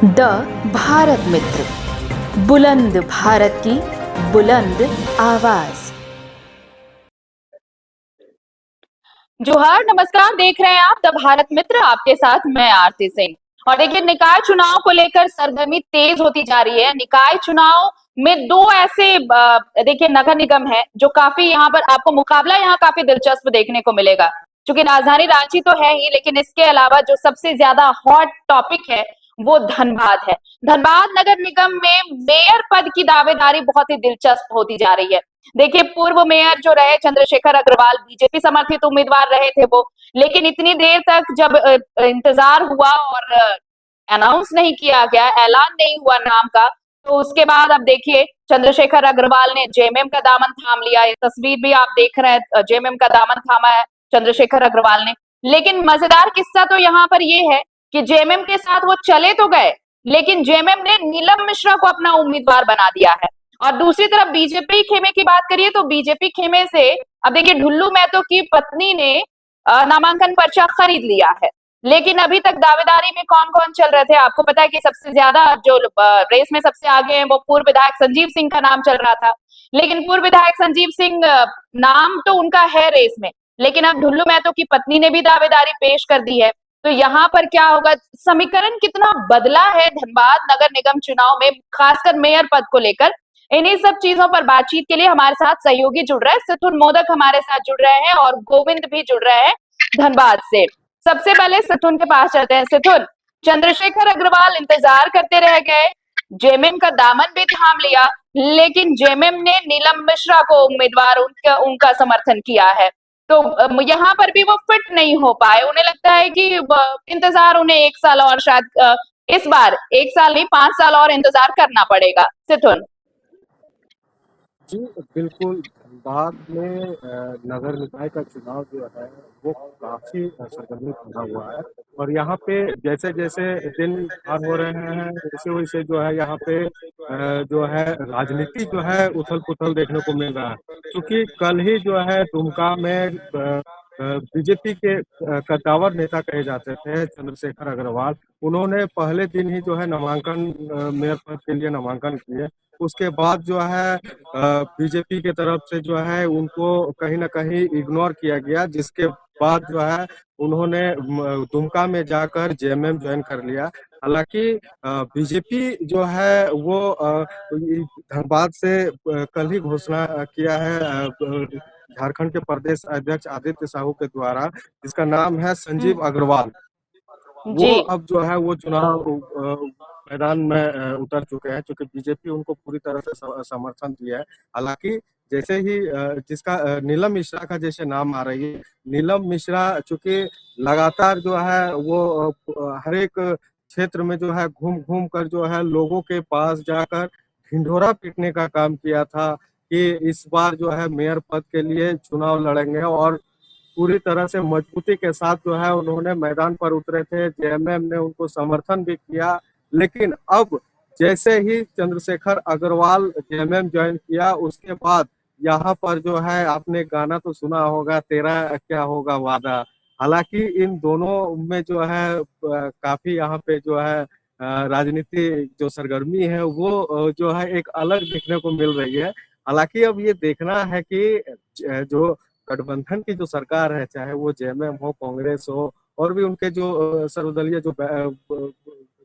The Bharat मित्र, बुलंद भारत की बुलंद आवाज। जोहार, नमस्कार। देख रहे हैं आप द भारत मित्र, आपके साथ मैं आरती सिंह। और देखिए, निकाय चुनाव को लेकर सरगर्मी तेज होती जा रही है। निकाय चुनाव में दो ऐसे देखिए नगर निगम है जो काफी यहाँ पर आपको मुकाबला यहाँ काफी दिलचस्प देखने को मिलेगा। क्योंकि राजधानी रांची तो है ही, लेकिन इसके अलावा जो सबसे ज्यादा हॉट टॉपिक है वो धनबाद है। धनबाद नगर निगम में मेयर पद की दावेदारी बहुत ही दिलचस्प होती जा रही है। देखिए, पूर्व मेयर जो रहे चंद्रशेखर अग्रवाल, बीजेपी समर्थित उम्मीदवार रहे थे वो, लेकिन इतनी देर तक जब इंतजार हुआ और अनाउंस नहीं किया गया, ऐलान नहीं हुआ नाम का, तो उसके बाद अब देखिए चंद्रशेखर अग्रवाल ने जेएमएम का दामन थाम लिया। ये तस्वीर भी आप देख रहे हैं, जेएमएम का दामन थामा है चंद्रशेखर अग्रवाल ने। लेकिन मजेदार किस्सा तो यहाँ पर ये है कि जेएमएम के साथ वो चले तो गए, लेकिन जेएमएम ने नीलम मिश्रा को अपना उम्मीदवार बना दिया है। और दूसरी तरफ बीजेपी खेमे की बात करिए तो बीजेपी खेमे से अब देखिए ढुल्लू महतो की पत्नी ने नामांकन पर्चा खरीद लिया है। लेकिन अभी तक दावेदारी में कौन कौन चल रहे थे, आपको पता है कि सबसे ज्यादा जो रेस में सबसे आगे हैं वो पूर्व विधायक संजीव सिंह का नाम चल रहा था। लेकिन पूर्व विधायक संजीव सिंह नाम तो उनका है रेस में, लेकिन अब ढुल्लू महतो की पत्नी ने भी दावेदारी पेश कर दी है। तो यहाँ पर क्या होगा, समीकरण कितना बदला है धनबाद नगर निगम चुनाव में, खासकर मेयर पद को लेकर। इन्हीं सब चीजों पर बातचीत के लिए हमारे साथ सहयोगी जुड़ रहे हैं। सिथुन मोदक हमारे साथ जुड़ रहे हैं और गोविंद भी जुड़ रहे हैं धनबाद से। सबसे पहले सिथुन के पास चलते हैं। सिथुन, चंद्रशेखर अग्रवाल इंतजार करते रह गए, जेएमएम का दामन भी थाम लिया, लेकिन जेएमएम ने नीलम मिश्रा को उम्मीदवार उनका समर्थन किया है। तो यहाँ पर भी वो फिट नहीं हो पाए। उन्हें लगता है कि इंतजार उन्हें 1 साल और शायद इस बार 1 साल नहीं 5 साल और इंतजार करना पड़ेगा। सिथुन जी, बिल्कुल। धनबाद में नगर निकाय का चुनाव जो है वो काफ़ी सरगर्मी भरा हुआ है और यहाँ पे जैसे-जैसे दिन पार हो रहे हैं, वैसे-वैसे जो है यहाँ पे जो है राजनीति जो है उथल-पुथल देखने को मिल रहा है। क्योंकि कल ही जो है दुमका में बीजेपी के कद्दावर नेता कहे जाते थे चंद्रशेखर अग्रवाल, उन्होंने पहले दिन ही जो है नामांकन मेयर पद के लिए नामांकन किए। उसके बाद जो है बीजेपी के तरफ से जो है उनको कहीं न कहीं इग्नोर किया गया, जिसके बाद जो है उन्होंने दुमका में जाकर जेएमएम ज्वाइन कर लिया। हालाँकि बीजेपी जो है वो धनबाद से कल ही घोषणा किया है झारखंड के प्रदेश अध्यक्ष आदित्य साहू के द्वारा, जिसका नाम है संजीव अग्रवाल। वो अब जो है वो चुनाव मैदान में उतर चुके हैं, क्योंकि बीजेपी उनको पूरी तरह से समर्थन दिया है। हालांकि जैसे ही जिसका नीलम मिश्रा का जैसे नाम आ रही है, नीलम मिश्रा चूंकि लगातार जो है वो हर एक क्षेत्र में जो है घूम कर जो है लोगों के पास जाकर ढिंढोरा पीटने का काम किया था कि इस बार जो है मेयर पद के लिए चुनाव लड़ेंगे, और पूरी तरह से मजबूती के साथ जो है उन्होंने मैदान पर उतरे थे। जेएमएम ने उनको समर्थन भी किया, लेकिन अब जैसे ही चंद्रशेखर अग्रवाल जेएमएम ज्वाइन किया, उसके बाद यहाँ पर जो है आपने गाना तो सुना होगा, तेरा क्या होगा वादा। हालांकि इन दोनों में जो है काफी यहाँ पे जो है राजनीति जो सरगर्मी है वो जो है एक अलग देखने को मिल रही है। हालांकि अब ये देखना है कि जो गठबंधन की जो सरकार है, चाहे वो जेएमएम हो, कांग्रेस हो, और भी उनके जो सर्वदलीय जो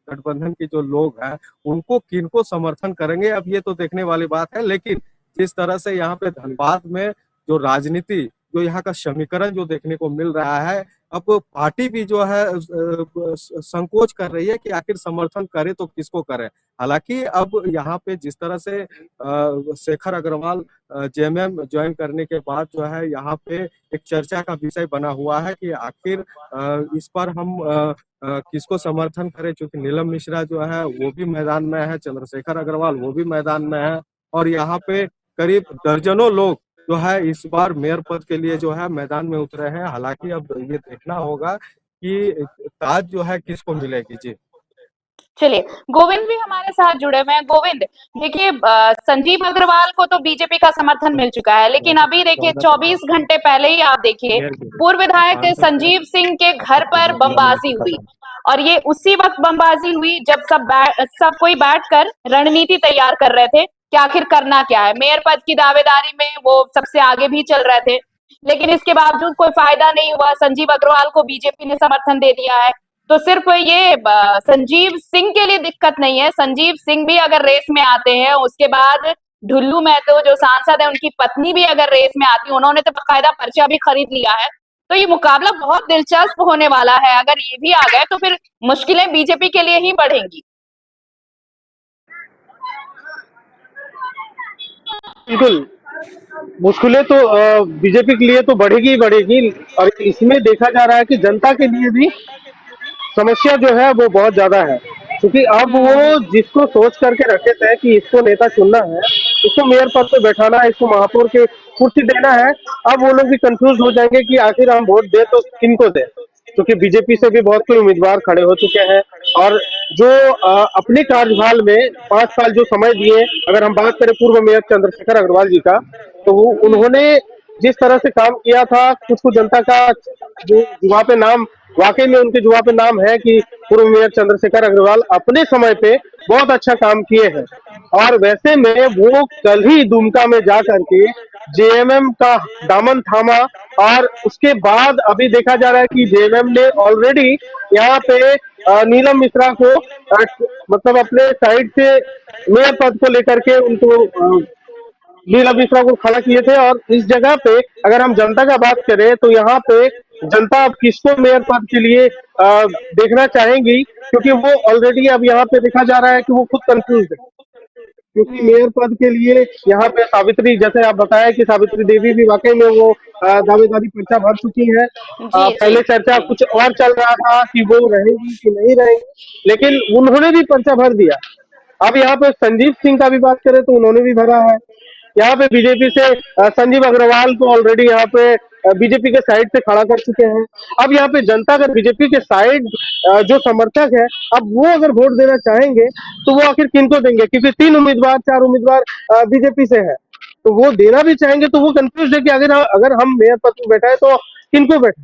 गठबंधन के जो लोग हैं, उनको किनको समर्थन करेंगे अब ये तो देखने वाली बात है। लेकिन जिस तरह से यहाँ पे धनबाद में जो राजनीति, जो यहाँ का समीकरण जो देखने को मिल रहा है, अब पार्टी भी जो है संकोच कर रही है कि आखिर समर्थन करे तो किसको करे। हालांकि अब यहाँ पे जिस तरह से शेखर अग्रवाल जेएमएम ज्वाइन करने के बाद जो है यहाँ पे एक चर्चा का विषय बना हुआ है कि आखिर इस पर हम किसको समर्थन करें, क्योंकि नीलम मिश्रा जो है वो भी मैदान में है, चंद्रशेखर अग्रवाल वो भी मैदान में है, और यहाँ पे करीब दर्जनों लोग जो है इस बार मेयर पद के लिए जो है मैदान में उतरे हैं। हालांकि अब ये देखना होगा कि ताज जो है किसको मिलेगी। जी चलिए, गोविंद भी हमारे साथ जुड़े हुए हैं। गोविंद, देखिए संजीव अग्रवाल को तो बीजेपी का समर्थन मिल चुका है, लेकिन अभी देखिए 24 घंटे पहले ही आप देखिए पूर्व विधायक संजीव सिंह के घर पर बमबाजी हुई और ये उसी वक्त बमबाजी हुई जब सब कोई बैठकर रणनीति तैयार कर रहे थे कि आखिर करना क्या है। मेयर पद की दावेदारी में वो सबसे आगे भी चल रहे थे, लेकिन इसके बावजूद कोई फायदा नहीं हुआ। संजीव अग्रवाल को बीजेपी ने समर्थन दे दिया है। तो सिर्फ ये संजीव सिंह के लिए दिक्कत नहीं है, संजीव सिंह भी अगर रेस में आते हैं, उसके बाद ढुल्लू महतो जो सांसद है, उनकी पत्नी भी अगर रेस में आती है, उन्होंने तो बाकायदा पर्चा भी खरीद लिया है। तो ये मुकाबला बहुत दिलचस्प होने वाला है। अगर ये भी आ गए तो फिर मुश्किलें बीजेपी के लिए ही बढ़ेंगी। बिल्कुल, मुश्किलें तो बीजेपी के लिए तो बढ़ेगी ही बढ़ेगी। और इसमें देखा जा रहा है कि जनता के लिए भी समस्या जो है वो बहुत ज्यादा है, क्योंकि अब वो जिसको सोच करके रखे थे कि इसको नेता चुनना है, इसको मेयर पद पे बैठाना है, इसको महापौर की कुर्सी देना है, अब वो लोग भी कंफ्यूज हो जाएंगे कि आखिर हम वोट दे तो किनको दे, क्योंकि बीजेपी से भी बहुत कोई उम्मीदवार खड़े हो चुके हैं। और जो अपने कार्यकाल में 5 साल जो समय दिए, अगर हम बात करें पूर्व मेयर चंद्रशेखर अग्रवाल जी का, तो वो उन्होंने जिस तरह से काम किया था, कुछ कुछ जनता का जो जुआ पे नाम, वाकई में उनके जुआ पे नाम है कि पूर्व मेयर चंद्रशेखर अग्रवाल अपने समय पे बहुत अच्छा काम किए हैं। और वैसे में वो कल ही दुमका में जा करके जेएमएम का दामन थामा, और उसके बाद अभी देखा जा रहा है कि जेएमएम ने ऑलरेडी यहाँ पे नीलम मिश्रा को मतलब अपने साइड से मेयर पद को लेकर के उनको नीलम मिश्रा को खड़ा किए थे। और इस जगह पे अगर हम जनता का बात करें तो यहाँ पे जनता अब किसको मेयर पद के लिए देखना चाहेंगी, क्योंकि वो ऑलरेडी अब यहाँ पे देखा जा रहा है कि वो खुद कंफ्यूज है, क्योंकि मेयर पद के लिए यहाँ पे सावित्री, जैसे आप बताया कि सावित्री देवी भी वाकई में वो दावेदारी पर्चा भर चुकी है। जी जी पहले चर्चा जी। कुछ और चल रहा था कि वो रहेंगी कि नहीं रहेंगी, लेकिन उन्होंने भी पर्चा भर दिया। अब यहाँ पे संजीव सिंह का भी बात करें तो उन्होंने भी भरा है। यहाँ पे बीजेपी से संजीव अग्रवाल को ऑलरेडी यहाँ पे बीजेपी के साइड से खड़ा कर चुके हैं। अब यहाँ पे जनता अगर बीजेपी के साइड जो समर्थक है, अब वो अगर वोट देना चाहेंगे तो वो आखिर किनको देंगे, क्योंकि 3 उम्मीदवार 4 उम्मीदवार बीजेपी से है, तो वो देना भी चाहेंगे तो वो कंफ्यूज है कि अगर हम मेयर पद पर बैठा है तो किनको बैठे।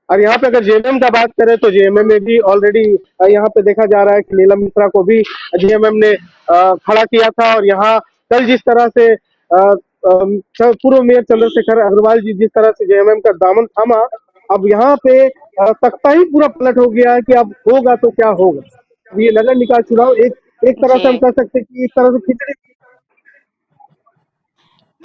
और यहाँ पे अगर जेएमएम का बात करें तो जेएमएम में भी ऑलरेडी यहाँ पे देखा जा रहा है कि नीलम मिश्रा को भी जेएमएम ने खड़ा किया था। और यहाँ कल जिस तरह से पूर्व मेयर चंद्रशेखर अग्रवाल जी जिस तरह से जेएमएम का दामन थामा, अब यहाँ पे तख्ता ही पूरा पलट हो गया है कि अब होगा तो क्या होगा। अब ये नगर निकाय चुनाव एक एक तरह से हम जी कह सकते हैं कि एक तरह से खिचड़ी।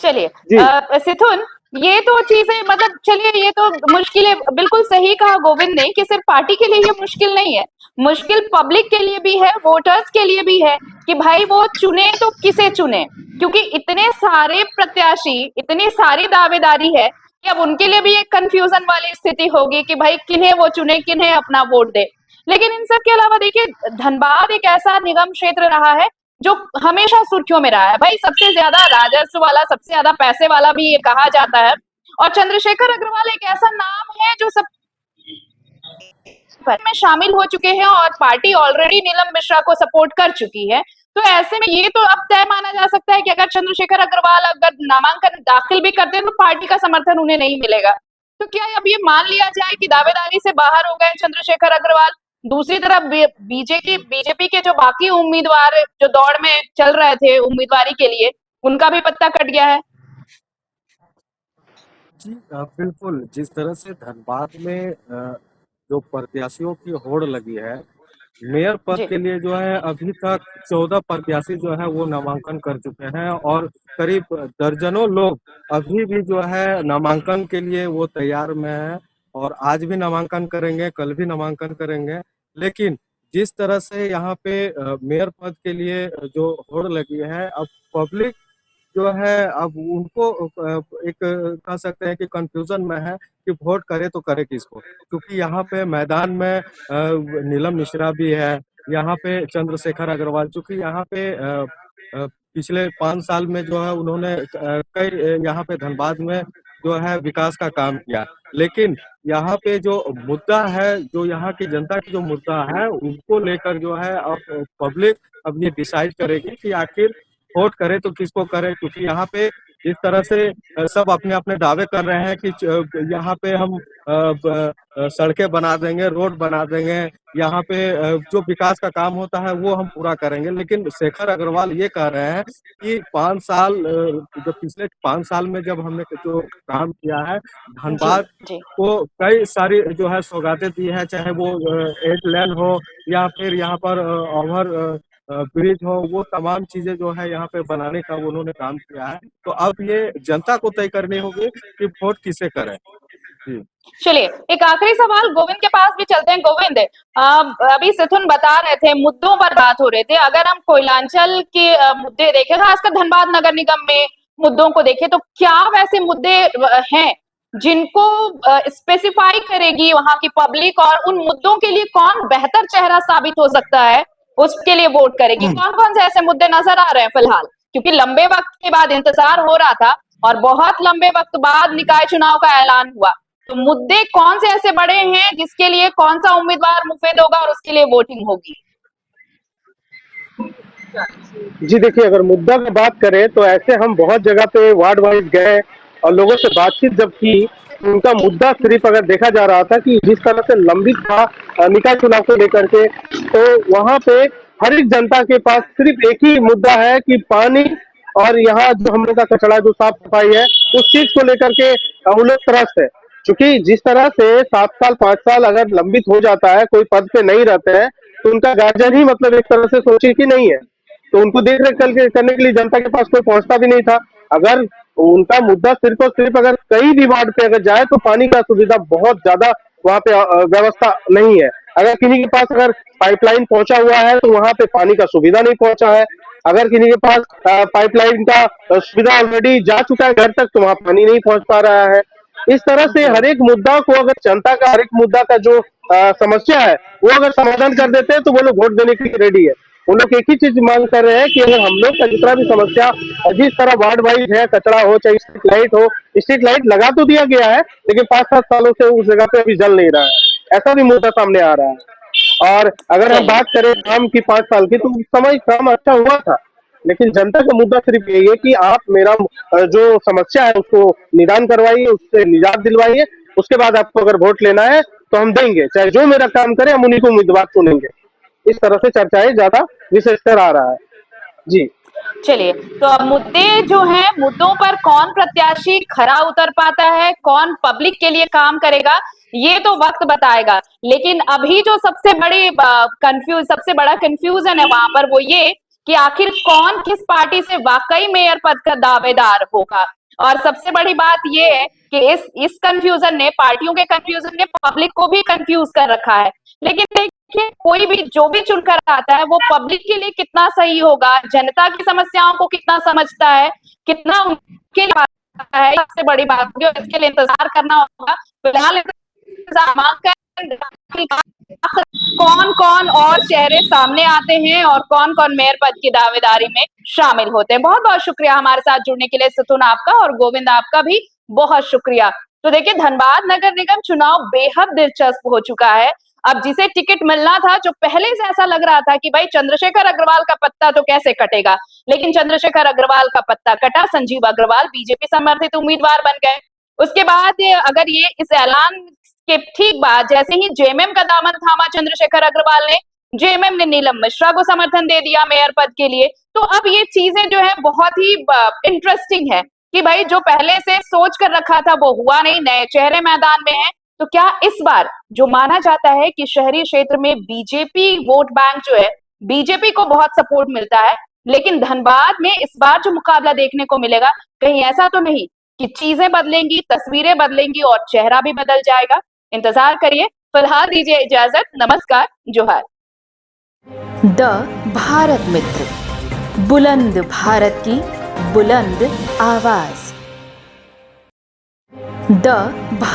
चलिए, जी सिथुन, ये तो चीजें मतलब चलिए, ये तो मुश्किलें बिल्कुल सही कहा गोविंद ने कि सिर्फ पार्टी के लिए ये मुश्किल नहीं है, मुश्किल पब्लिक के लिए भी है, वोटर्स के लिए भी है कि भाई वो चुने तो किसे चुने, क्योंकि इतने सारे प्रत्याशी, इतनी सारी दावेदारी है कि अब उनके लिए भी एक कंफ्यूजन वाली स्थिति होगी कि भाई किन्हें वो चुने, किन्हें अपना वोट दे। लेकिन इन सब के अलावा देखिए, धनबाद एक ऐसा निगम क्षेत्र रहा है जो हमेशा सुर्खियों में रहा है। भाई सबसे ज्यादा राजस्व वाला, सबसे ज्यादा पैसे वाला भी ये कहा जाता है, और चंद्रशेखर अग्रवाल एक ऐसा नाम है जो सब में शामिल हो चुके हैं और पार्टी ऑलरेडी नीलम मिश्रा को सपोर्ट कर चुकी है। तो ऐसे में ये तो अब तय माना जा सकता है कि अगर चंद्रशेखर अग्रवाल अगर नामांकन दाखिल भी करते हैं तो पार्टी का समर्थन उन्हें नहीं मिलेगा। तो क्या अब ये मान लिया जाए कि दावेदारी से बाहर हो गए चंद्रशेखर अग्रवाल? दूसरी तरफ बीजेपी के जो बाकी उम्मीदवार जो दौड़ में चल रहे थे उम्मीदवारी के लिए, उनका भी पत्ता कट गया है। जी बिल्कुल, जिस तरह से धनबाद में जो प्रत्याशियों की होड़ लगी है, मेयर पद जी के लिए जो है अभी तक 14 प्रत्याशी जो है वो नामांकन कर चुके हैं, और करीब दर्जनों लोग अभी भी जो है नामांकन के लिए वो तैयार में है, और आज भी नामांकन करेंगे, कल भी नामांकन करेंगे। लेकिन जिस तरह से यहाँ पे मेयर पद के लिए जो होड़ लगी है, अब पब्लिक जो है अब उनको एक कह सकते हैं कि कंफ्यूजन में है कि वोट करे तो करे किसको, क्योंकि यहाँ पे मैदान में नीलम मिश्रा भी है, यहाँ पे चंद्रशेखर अग्रवाल, चूंकि यहाँ पे पिछले 5 साल में जो है उन्होंने कई यहाँ पे धनबाद में जो है विकास का काम किया। लेकिन यहाँ पे जो मुद्दा है, जो यहाँ की जनता की जो मुद्दा है, उसको लेकर जो है अब पब्लिक अब ये डिसाइड करेगी कि आखिर वोट करे तो किसको करे, क्योंकि यहाँ पे जिस तरह से सब अपने अपने दावे कर रहे हैं कि यहाँ पे हम सड़कें बना देंगे, रोड बना देंगे, यहाँ पे जो विकास का काम होता है वो हम पूरा करेंगे। लेकिन शेखर अग्रवाल ये कह रहे हैं कि 5 साल जो पिछले 5 साल में जब हमने जो काम किया है, जी धनबाद जी को कई सारी जो है सौगातें दी है, चाहे वो 8 लेन हो या फिर यहाँ पर ओवर ब्रिज हो, वो तमाम चीजें जो है यहाँ पे बनाने का उन्होंने काम किया है। तो अब ये जनता को तय करनी होगी कि वोट किसे करें। जी। चलिए, एक आखिरी सवाल गोविंद के पास भी चलते हैं। गोविंद, अभी सिथुन बता रहे थे, मुद्दों पर बात हो रहे थे। अगर हम कोयलांचल के मुद्दे देखें, खासकर धनबाद नगर निगम में मुद्दों को देखें, तो क्या वैसे मुद्दे हैं जिनको स्पेसिफाई करेगी वहां की पब्लिक, और उन मुद्दों के लिए कौन बेहतर चेहरा साबित हो सकता है, उसके लिए वोट करेगी? कौन कौन से ऐसे मुद्दे नजर आ रहे हैं फिलहाल? क्योंकि लंबे वक्त के बाद इंतजार हो रहा था और बहुत लंबे वक्त बाद निकाय चुनाव का ऐलान हुआ, तो मुद्दे कौन से ऐसे बड़े हैं जिसके लिए कौन सा उम्मीदवार मुफेद होगा और उसके लिए वोटिंग होगी? जी देखिए, अगर मुद्दा की बात करें तो ऐसे हम बहुत जगह पे वार्ड वाइज गए और लोगों से बातचीत जब की, उनका मुद्दा सिर्फ अगर देखा जा रहा था कि जिस तरह से लंबित था निकाय चुनाव को लेकर के, तो वहां पे हर एक जनता के पास सिर्फ एक ही मुद्दा है कि पानी और यहाँ जो हम लोग का कचरा जो साफ सफाई है, उस चीज को लेकर के वो लोग त्रस्त है। क्योंकि जिस तरह से 7 साल 5 साल अगर लंबित हो जाता है, कोई पद पे नहीं रहते हैं, तो उनका गार्जियन ही मतलब एक तरह से सोचे कि नहीं है, तो उनको देख रेख करने के लिए जनता के पास कोई पहुंचता भी नहीं था। अगर उनका मुद्दा सिर्फ और सिर्फ अगर कई भी वार्ड पे अगर जाए तो पानी का सुविधा बहुत ज्यादा वहां पे व्यवस्था नहीं है। अगर किसी के पास अगर पाइपलाइन पहुंचा हुआ है तो वहां पे पानी का सुविधा नहीं पहुंचा है। अगर किसी के पास पाइपलाइन का सुविधा ऑलरेडी जा चुका है घर तक, तो वहां पानी नहीं पहुंच पा रहा है। इस तरह से हर एक मुद्दा को, अगर जनता का हर एक मुद्दा का जो समस्या है वो अगर समाधान कर देते हैं तो वो लोग वोट देने के लिए रेडी है। वो लोग एक ही चीज मांग कर रहे हैं कि अगर हम लोग का जितना भी समस्या जिस तरह वार्ड वाइज है, कचरा हो चाहे स्ट्रीट लाइट हो, स्ट्रीट लाइट लगा तो दिया गया है लेकिन 5-7 सालों से उस जगह पे अभी जल नहीं रहा है, ऐसा भी मुद्दा सामने आ रहा है। और अगर हम चलिए, बात करें काम की 5 साल की, तो उस समय काम अच्छा हुआ था, लेकिन जनता का मुद्दा सिर्फ यही है कि आप मेरा जो समस्या है उसको निदान करवाइए, उससे निजात दिलवाइए, उसके बाद आपको अगर वोट लेना है तो हम देंगे, चाहे जो मेरा काम करे हम उन्हीं को उम्मीदवार चुनेंगे। इस तरह से चर्चाएं ज्यादा विशेषकर आ रहा है। जी। चलिए, तो अब मुद्दे जो हैं, मुद्दों पर कौन प्रत्याशी खरा उतर पाता है, कौन पब्लिक के लिए काम करेगा, ये तो वक्त बताएगा। लेकिन अभी जो सबसे बड़ा कंफ्यूजन है वहां पर, वो ये कि आखिर कौन किस पार्टी से वाकई मेयर पद का दावेदार होगा। और सबसे बड़ी बात ये है कि इस कंफ्यूजन ने, पार्टियों के कंफ्यूजन ने पब्लिक को भी कंफ्यूज कर रखा है। लेकिन देखिए, कोई भी जो भी चुनकर आता है वो पब्लिक के लिए कितना सही होगा, जनता की समस्याओं को कितना समझता है, कितना उनके लिए आता है, सबसे बड़ी बात होगी और इसके लिए इंतजार करना होगा। फिलहाल कौन कौन और चेहरे सामने आते हैं और कौन कौन मेयर पद की दावेदारी में शामिल होते हैं। बहुत बहुत शुक्रिया हमारे साथ जुड़ने के लिए सिथुन आपका, और गोविंद आपका भी बहुत शुक्रिया। तो देखिए, धनबाद नगर निगम चुनाव बेहद दिलचस्प हो चुका है। अब जिसे टिकट मिलना था, जो पहले से ऐसा लग रहा था कि भाई चंद्रशेखर अग्रवाल का पत्ता तो कैसे कटेगा, लेकिन चंद्रशेखर अग्रवाल का पत्ता कटा। संजीव अग्रवाल बीजेपी समर्थित उम्मीदवार बन गए। उसके बाद अगर ये इस ऐलान के ठीक बाद जैसे ही जेएमएम का दामन थामा चंद्रशेखर अग्रवाल ने, जेएमएम ने नीलम मिश्रा को समर्थन दे दिया मेयर पद के लिए। तो अब ये चीजें जो है बहुत ही इंटरेस्टिंग है कि भाई जो पहले से सोच कर रखा था वो हुआ नहीं, नए चेहरे मैदान में हैं। तो क्या इस बार जो माना जाता है कि शहरी क्षेत्र में बीजेपी वोट बैंक जो है, बीजेपी को बहुत सपोर्ट मिलता है, लेकिन धनबाद में इस बार जो मुकाबला देखने को मिलेगा, कहीं ऐसा तो नहीं कि चीजें बदलेंगी, तस्वीरें बदलेंगी और चेहरा भी बदल जाएगा? इंतजार करिए। फिलहाल दीजिए इजाजत, नमस्कार, जोहार। द भारत मित्र, बुलंद भारत की बुलंद आवाज। द भारत